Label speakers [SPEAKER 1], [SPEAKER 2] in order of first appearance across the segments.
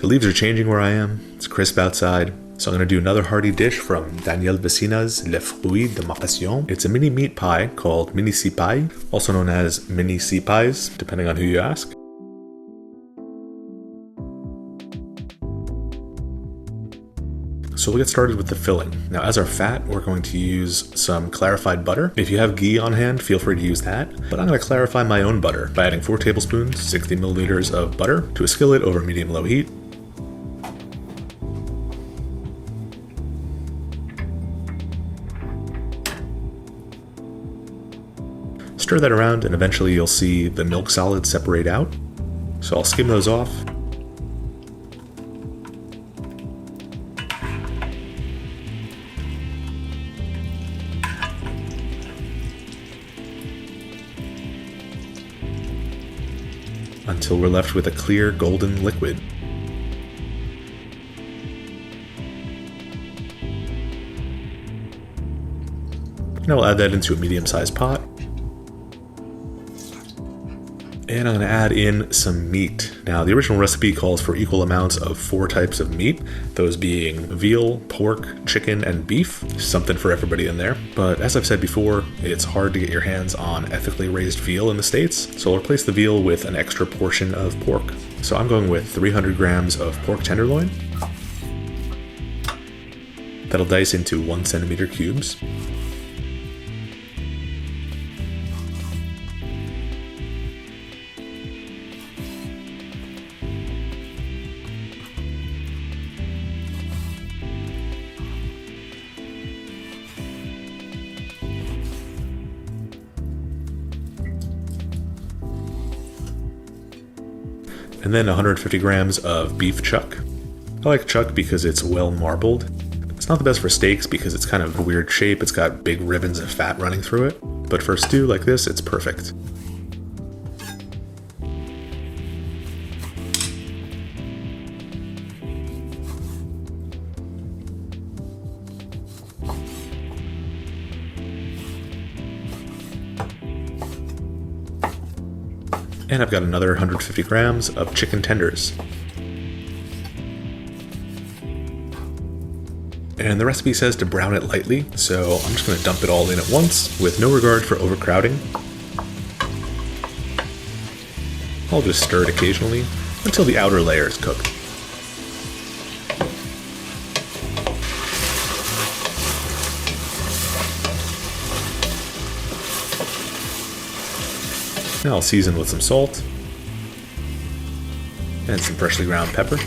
[SPEAKER 1] The leaves are changing where I am. It's crisp outside. So I'm going to do another hearty dish from Danielle Vecina's Le Fruit de ma Passion. It's a mini meat pie called mini cipailles, also known as mini cipailles, depending on who you ask. So we'll get started with the filling. Now as our fat, we're going to use some clarified butter. If you have ghee on hand, feel free to use that. But I'm going to clarify my own butter by adding 4 tablespoons, 60 milliliters of butter to a skillet over medium-low heat. Stir that around and eventually you'll see the milk solids separate out. So I'll skim those off. Until we're left with a clear golden liquid. Now we'll add that into a medium-sized pot. And I'm going to add in some meat. Now the original recipe calls for equal amounts of 4 types of meat, those being veal, pork, chicken, and beef. Something for everybody in there. But as I've said before, it's hard to get your hands on ethically raised veal in the States, so I'll replace the veal with an extra portion of pork. So I'm going with 300 grams of pork tenderloin. That'll dice into 1 centimeter cubes. And then 150 grams of beef chuck. I like chuck because it's well marbled. It's not the best for steaks because it's kind of a weird shape. It's got big ribbons of fat running through it. But for a stew like this, it's perfect. And I've got another 150 grams of chicken tenders. And the recipe says to brown it lightly, so I'm just going to dump it all in at once with no regard for overcrowding. I'll just stir it occasionally until the outer layer is cooked. Now I'll season with some salt and some freshly ground pepper.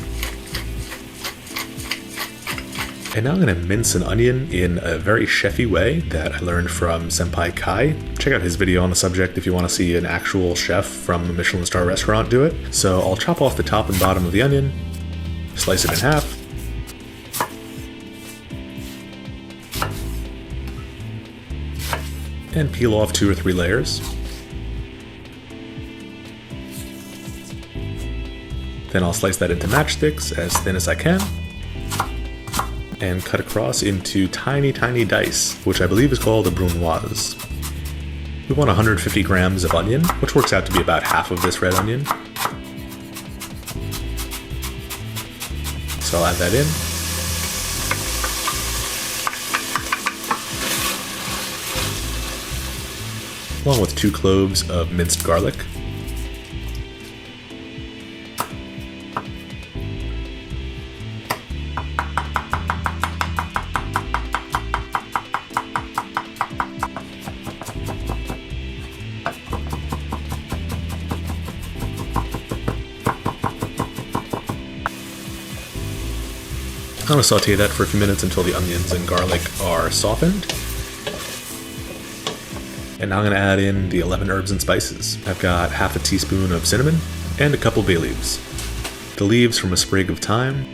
[SPEAKER 1] And now I'm going to mince an onion in a very chefy way that I learned from Senpai Kai. Check out his video on the subject if you want to see an actual chef from a Michelin star restaurant do it. So I'll chop off the top and bottom of the onion, slice it in half, and peel off 2 or 3 layers. Then I'll slice that into matchsticks as thin as I can and cut across into tiny, tiny dice, which I believe is called a brunoise. We want 150 grams of onion, which works out to be about half of this red onion. So I'll add that in. Along with 2 cloves of minced garlic. I'm going to saute that for a few minutes until the onions and garlic are softened. And now I'm going to add in the 11 herbs and spices. I've got half a teaspoon of cinnamon and a couple bay leaves. The leaves from a sprig of thyme.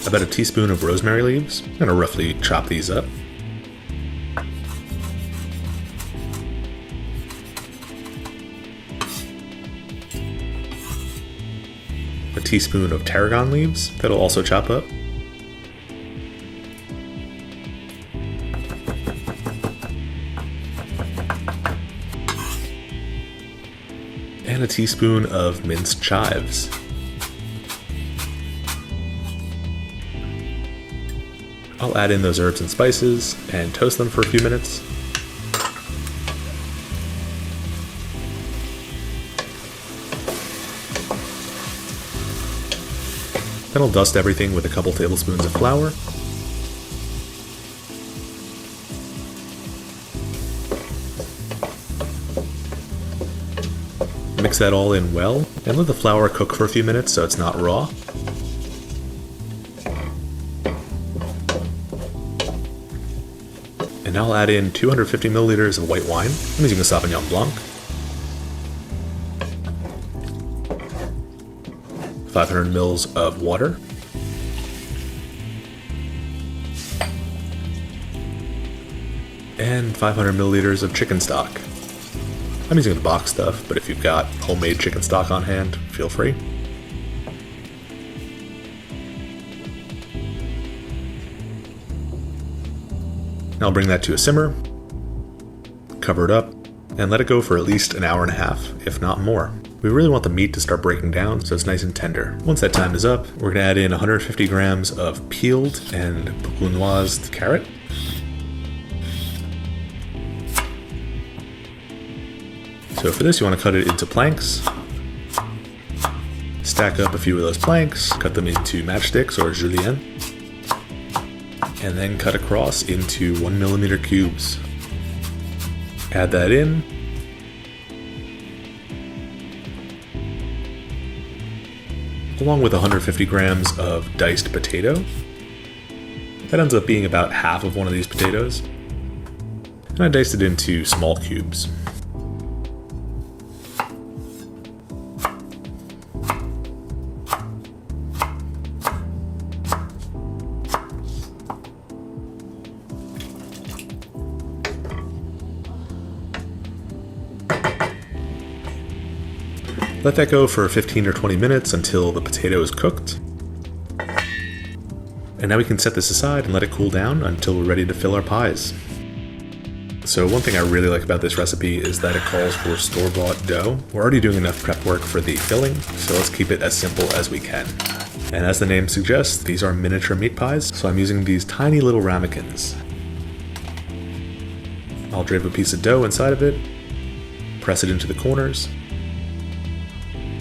[SPEAKER 1] About a teaspoon of rosemary leaves. I'm going to roughly chop these up. A teaspoon of tarragon leaves that'll also chop up. and a teaspoon of minced chives. I'll add in those herbs and spices and toast them for a few minutes. Then I'll dust everything with a couple tablespoons of flour. Mix that all in well, and let the flour cook for a few minutes so it's not raw. And now I'll add in 250 milliliters of white wine. I'm using a Sauvignon Blanc. 500 mils of water. And 500 milliliters of chicken stock. I'm using the box stuff, but if you've got homemade chicken stock on hand, feel free. Now I'll bring that to a simmer, cover it up, and let it go for at least an hour and a half, if not more. We really want the meat to start breaking down so it's nice and tender. Once that time is up, we're going to add in 150 grams of peeled and bourgeoised carrot. So for this, you want to cut it into planks. Stack up a few of those planks, cut them into matchsticks or julienne, and then cut across into 1mm cubes. Add that in. Along with 150 grams of diced potato. That ends up being about half of one of these potatoes. And I diced it into small cubes. Let that go for 15 or 20 minutes until the potato is cooked. And now we can set this aside and let it cool down until we're ready to fill our pies. So one thing I really like about this recipe is that it calls for store-bought dough. We're already doing enough prep work for the filling, so let's keep it as simple as we can. And as the name suggests, these are miniature meat pies, so I'm using these tiny little ramekins. I'll drape a piece of dough inside of it, press it into the corners.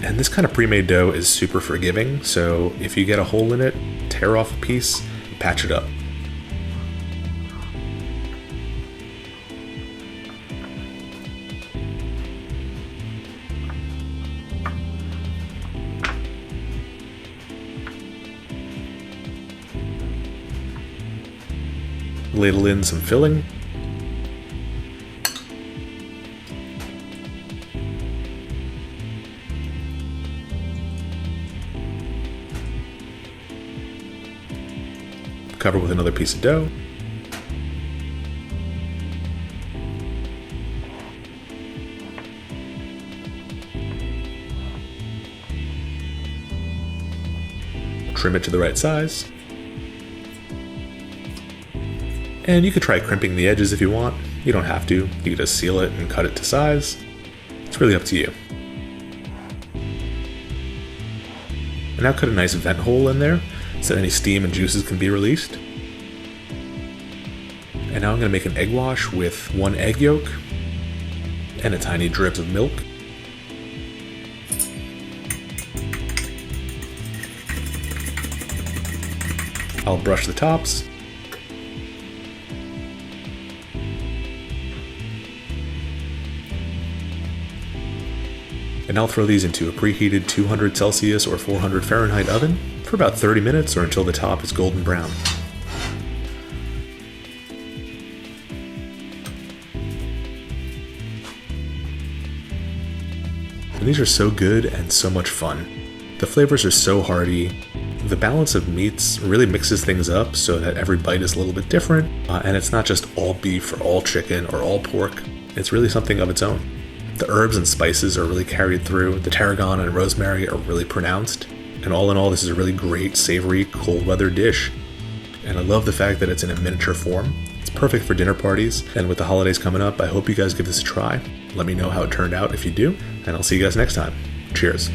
[SPEAKER 1] And this kind of pre-made dough is super forgiving, so if you get a hole in it, tear off a piece, patch it up. Ladle in some filling. Cover with another piece of dough. Trim it to the right size. And you could try crimping the edges if you want. You don't have to. You can just seal it and cut it to size. It's really up to you. And now cut a nice vent hole in there so any steam and juices can be released. And now I'm going to make an egg wash with 1 egg yolk and a tiny drip of milk. I'll brush the tops. And I'll throw these into a preheated 200 Celsius or 400 Fahrenheit oven for about 30 minutes or until the top is golden brown. And these are so good and so much fun. The flavors are so hearty. The balance of meats really mixes things up so that every bite is a little bit different, and it's not just all beef or all chicken or all pork. It's really something of its own. The herbs and spices are really carried through. The tarragon and rosemary are really pronounced. And all in all, this is a really great, savory, cold weather dish. And I love the fact that it's in a miniature form. It's perfect for dinner parties, and with the holidays coming up, I hope you guys give this a try. Let me know how it turned out if you do, and I'll see you guys next time. Cheers.